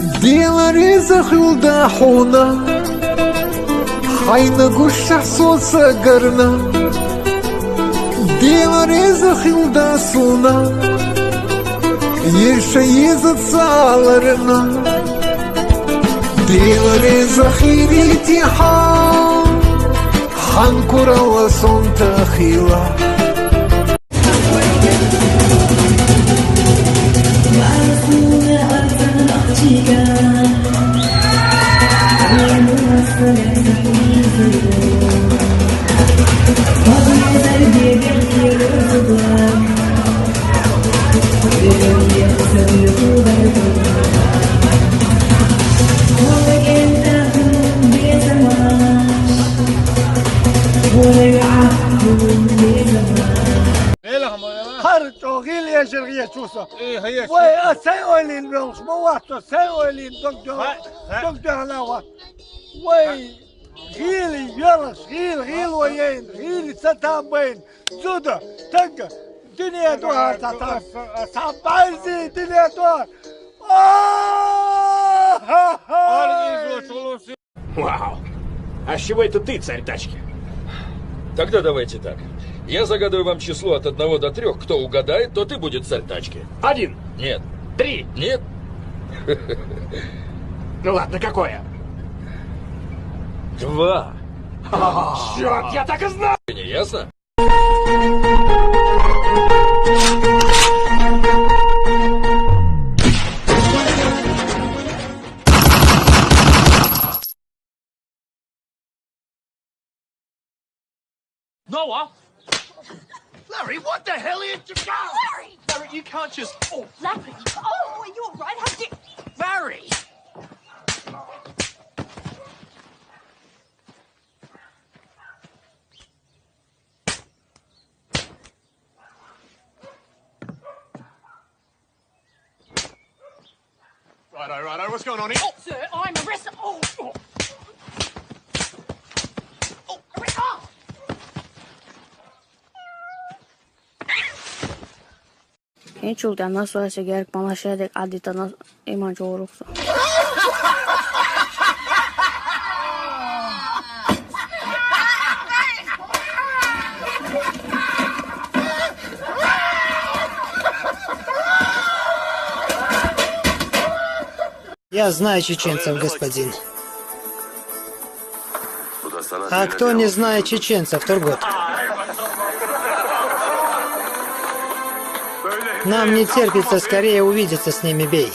ديماريز خلدا حونا حين قش حصوص قرنا ديماريز خلدا سونا يشيز تصالرنا ديماريز خيري تيحا حنكرا وصنت خيلا خرطوغيل يا جرية توصل وي الملخ مواتو سيولي دكتور نوات وي غيلي يرش غيل ويين غيلي ستامبين سودا تنقى دنيا دوها تعبايزي دنيا دوها Вау! А с чего это ты, царь тачки? Тогда давайте так. Я загадываю вам число от 1 до 3. Кто угадает, тот и будет царь тачки. 1, Нет. 3. Нет. Ну ладно, какое? 2. Черт, я так и знал! Не ясно? Noah! Larry, what the hell are you doing? Larry! Larry, you can't just... Oh, Larry! Oh, are you all right? How did you... Larry! Righto, what's going on here? Oh, sir, I'm arrested. Oh! Oh! Oh! Enchulta nasıl olsa gerek bana şeydek adeta nasıl imancı olursa. Я знаю чеченцев, господин. А кто не знает чеченцев, Тургот? Нам не терпится скорее увидеться с ними, бей.